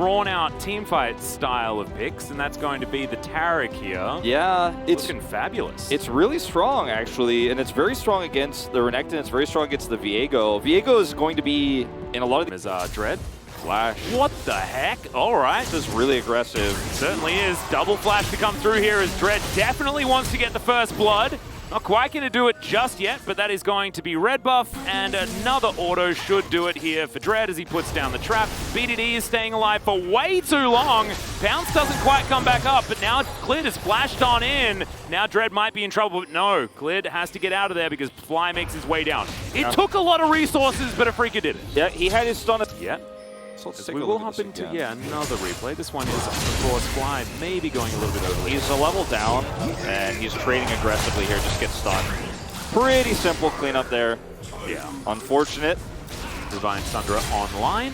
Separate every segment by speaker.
Speaker 1: drawn-out teamfight style of picks, and that's going to be the Tarek here.
Speaker 2: Yeah, it's
Speaker 1: looking fabulous.
Speaker 2: It's really strong, actually, and it's very strong against the Renekton. It's very strong against the Viego. Viego is going to be in a lot of
Speaker 1: Is Dread.
Speaker 2: Flash.
Speaker 1: What the heck? All right.
Speaker 2: This is really aggressive.
Speaker 1: Certainly is. Double flash to come through here as Dread definitely wants to get the first blood. Not quite going to do it just yet, but that is going to be red buff, and another auto should do it here for Dread as he puts down the trap. BDD is staying alive for way too long. Bounce doesn't quite come back up, but now Clid has flashed on in. Now Dread might be in trouble, but no, Clid has to get out of there because Fly makes his way down. It took a lot of resources, but AFREECA did it.
Speaker 2: Yeah, he had his stun.
Speaker 1: Yeah.
Speaker 2: So
Speaker 1: we will hop into another replay. This one is, of course, Fly maybe going a little bit over.
Speaker 2: He's a level down, and he's trading aggressively here. Just gets stunned. Pretty simple cleanup there.
Speaker 1: Yeah.
Speaker 2: Unfortunate.
Speaker 1: Divine Sundra online.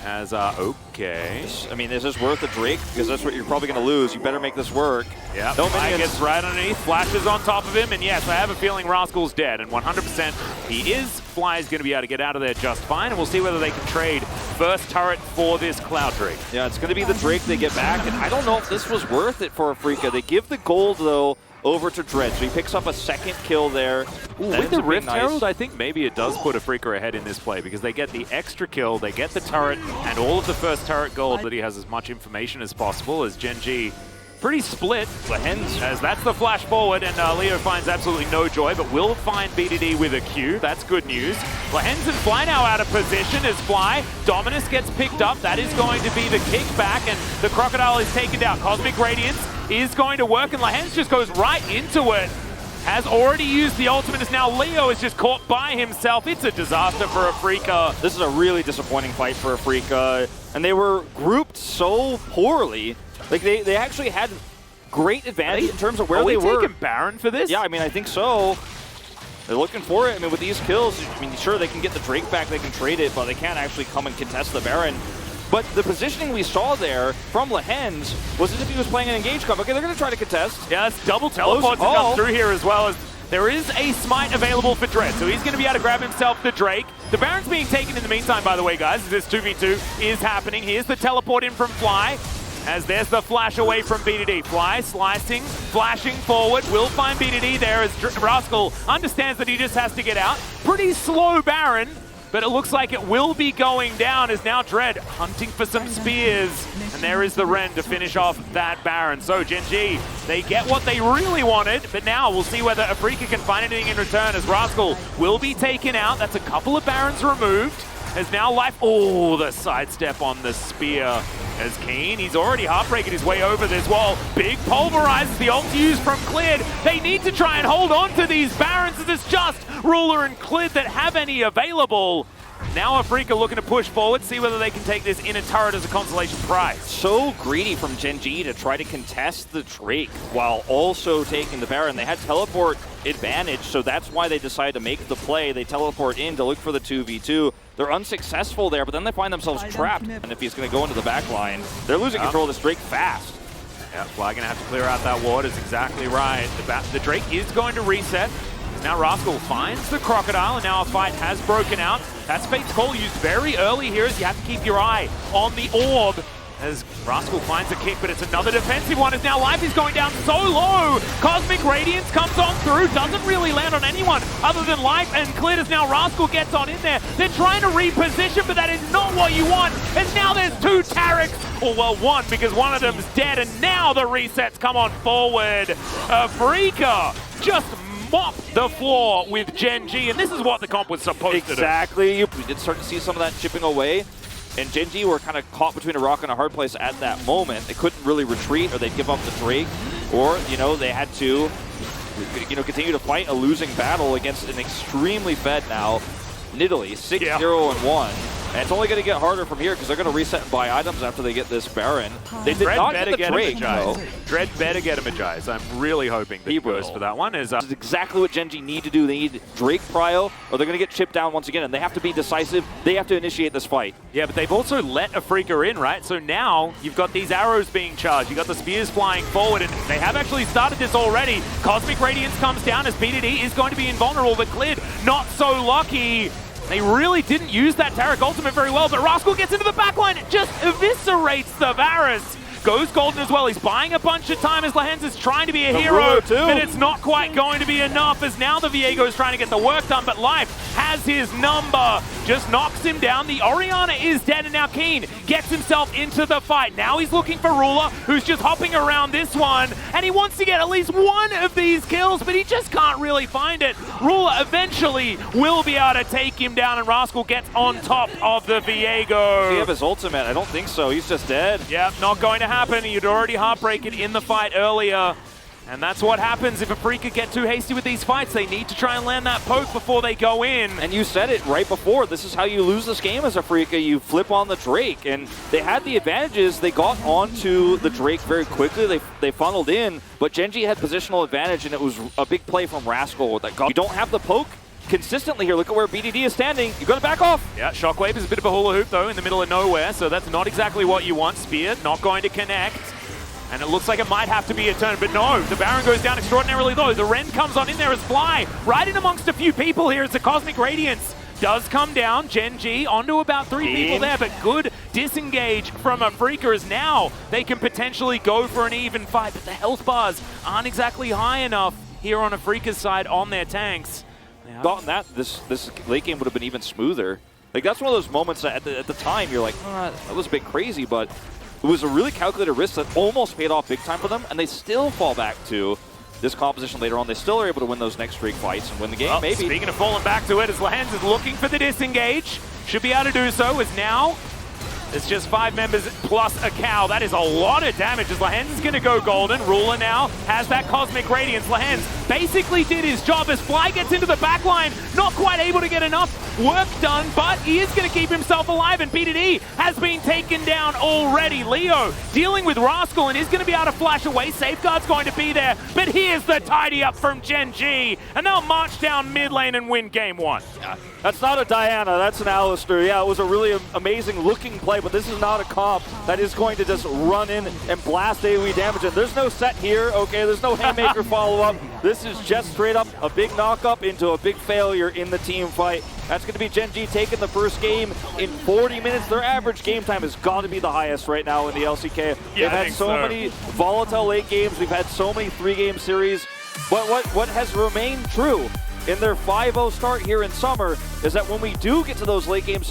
Speaker 1: As, okay.
Speaker 2: I mean, is this worth a Drake? Because that's what you're probably going to lose. You better make this work.
Speaker 1: Yeah, Fly gets right underneath, flashes on top of him, and yes, I have a feeling Rascal's dead, and 100% he is. Fly is going to be able to get out of there just fine, and we'll see whether they can trade first turret for this Cloud Drake.
Speaker 2: Yeah, it's going to be the Drake they get back, and I don't know if this was worth it for AFREECA. They give the gold, though, over to Dread, so he picks up a second kill there.
Speaker 1: Ooh, with the Rift Herald, I think maybe it does put AFREECA ahead in this play because they get the extra kill, they get the turret, and all of the first turret gold, but he has as much information as possible as gen.g. Pretty split, as that's the flash forward, and Leo finds absolutely no joy, but will find BDD with a Q. That's good news. Lehens and Fly now out of position as Fly. Dominus gets picked up. That is going to be the kickback, and the Crocodile is taken down. Cosmic Radiance is going to work, and Lehens just goes right into it. Has already used the ultimate, as now Leo is just caught by himself. It's a disaster for AFREECA.
Speaker 2: This is a really disappointing fight for AFREECA, and they were grouped so poorly. Like, they actually had great advantage in terms of where they were.
Speaker 1: Are we taking Baron for this?
Speaker 2: Yeah, I mean, I think so. They're looking for it. I mean, with these kills, I mean, sure, they can get the Drake back, they can trade it, but they can't actually come and contest the Baron. But the positioning we saw there from Lehens was as if he was playing an engage comp. Okay, they're going to try to contest.
Speaker 1: Yeah, that's double teleport to come through here as well. As there is a smite available for Dread, so he's going to be able to grab himself the Drake. The Baron's being taken in the meantime, by the way, guys, as this 2v2 is happening. Here's the teleport in from Fly, as there's the flash away from BDD. Fly slicing, flashing forward, will find BDD there as Rascal understands that he just has to get out. Pretty slow Baron, but it looks like it will be going down as now Dread hunting for some spears. And there is the Ren to finish off that Baron. So gen.g, they get what they really wanted, but now we'll see whether AFREECA can find anything in return as Rascal will be taken out. That's a couple of Barons removed. As now Life, oh, the sidestep on the spear as Keen. He's already heartbreaking his way over this wall. Big pulverizes the ult used from Clid. They need to try and hold on to these Barons as it's just Ruler and Clid that have any available. Now AFREECA looking to push forward, see whether they can take this inner turret as a consolation prize.
Speaker 2: So greedy from gen.g to try to contest the Drake while also taking the Baron. They had teleport advantage, so that's why they decided to make the play. They teleport in to look for the 2v2. They're unsuccessful there, but then they find themselves trapped. And if he's going to go into the back line, they're losing control of this Drake fast.
Speaker 1: Yeah, Fly going to have to clear out that ward is exactly right. The Drake is going to reset. Now Rascal finds the Crocodile, and now a fight has broken out. That's Fate's Call used very early here, as you have to keep your eye on the orb. As Rascal finds a kick, but it's another defensive one, as now Life is going down so low. Cosmic Radiance comes on through, doesn't really land on anyone other than Life and Clid, as now Rascal gets on in there. They're trying to reposition, but that is not what you want. And now there's two Tareks, or well, one, because one of them's dead, and now the resets come on forward. AFREECA just mop the floor with gen.g, and this is what the comp was supposed to do.
Speaker 2: Exactly. We did start to see some of that chipping away, and gen.g were kind of caught between a rock and a hard place at that moment. They couldn't really retreat, or they'd give up the Drake, or, you know, they had to, you know, continue to fight a losing battle against an extremely fed now Nidalee, 6-0-1. And it's only going to get harder from here because they're going to reset and buy items after they get this Baron. They did not get the Drake, though.
Speaker 1: Dread better get him a Jais. I'm really hoping that he goes for that one.
Speaker 2: This is exactly what gen.g need to do. They need Drake prio, or they're going to get chipped down once again, and they have to be decisive. They have to initiate this fight.
Speaker 1: Yeah, but they've also let AFREECA in, right? So now you've got these arrows being charged. You've got the spears flying forward, and they have actually started this already. Cosmic Radiance comes down as BDD is going to be invulnerable, but Clid not so lucky. They really didn't use that Taric ultimate very well, but Rascal gets into the backline, just eviscerates the Varus. Goes golden as well. He's buying a bunch of time as Lehens is trying to be a hero, but it's not quite going to be enough as now the Viego is trying to get the work done, but Life has his number. Just knocks him down. The Orianna is dead, and now Keen gets himself into the fight. Now he's looking for Ruler, who's just hopping around this one, and he wants to get at least one of these kills, but he just can't really find it. Ruler eventually will be able to take him down, and Rascal gets on top of the Viego.
Speaker 2: Does he have his ultimate? I don't think so. He's just dead.
Speaker 1: Yeah, not going to happen. You'd already heartbreaken in the fight earlier. And that's what happens if AFREECA get too hasty with these fights. They need to try and land that poke before they go in.
Speaker 2: And you said it right before. This is how you lose this game as AFREECA. You flip on the Drake. And they had the advantages. They got onto the Drake very quickly. They funneled in. But gen.g had positional advantage, and it was a big play from Rascal. That got, you don't have the poke consistently here. Look at where BDD is standing. You got to back off.
Speaker 1: Yeah, Shockwave is a bit of a hula hoop, though, in the middle of nowhere. So that's not exactly what you want. Spear not going to connect. And it looks like it might have to be a turn, but no, the Baron goes down extraordinarily low. The Ren comes on in there as Fly, right in amongst a few people here as the Cosmic Radiance does come down. gen.g onto about 3 people there, but good disengage from AFREECA as now they can potentially go for an even fight, but the health bars aren't exactly high enough here on AFREECA's side on their tanks.
Speaker 2: Gotten that, this late game would have been even smoother. Like, that's one of those moments that at the time you're like, oh, that was a bit crazy, but it was a really calculated risk that almost paid off big time for them, and they still fall back to this composition later on. They still are able to win those next Drake fights and win the game,
Speaker 1: well,
Speaker 2: maybe.
Speaker 1: Speaking of falling back to it, as Lehens is looking for the disengage, should be able to do so, as now it's just 5 members plus a cow. That is a lot of damage as Lehens is going to go golden. Ruler now has that Cosmic Radiance. Lehens basically did his job as Fly gets into the backline. Not quite able to get enough work done, but he is going to keep himself alive, and BDD has been taken down already. Leo dealing with Rascal and is going to be able to flash away. Safeguard's going to be there, but here's the tidy up from gen.g, and they'll march down mid lane and win game 1.
Speaker 2: That's not a Diana, that's an Alistair. Yeah, it was a really amazing looking play, but this is not a comp that is going to just run in and blast AoE damage. And there's no set here, okay? There's no Haymaker follow-up. This is just straight up a big knock-up into a big failure in the team fight. That's going to be gen.g taking the first game in 40 minutes. Their average game time has got to be the highest right now in the LCK.
Speaker 1: Yeah,
Speaker 2: They've had so many volatile late games. We've had so many 3-game series. But what has remained true in their 5-0 start here in summer is that when we do get to those late games,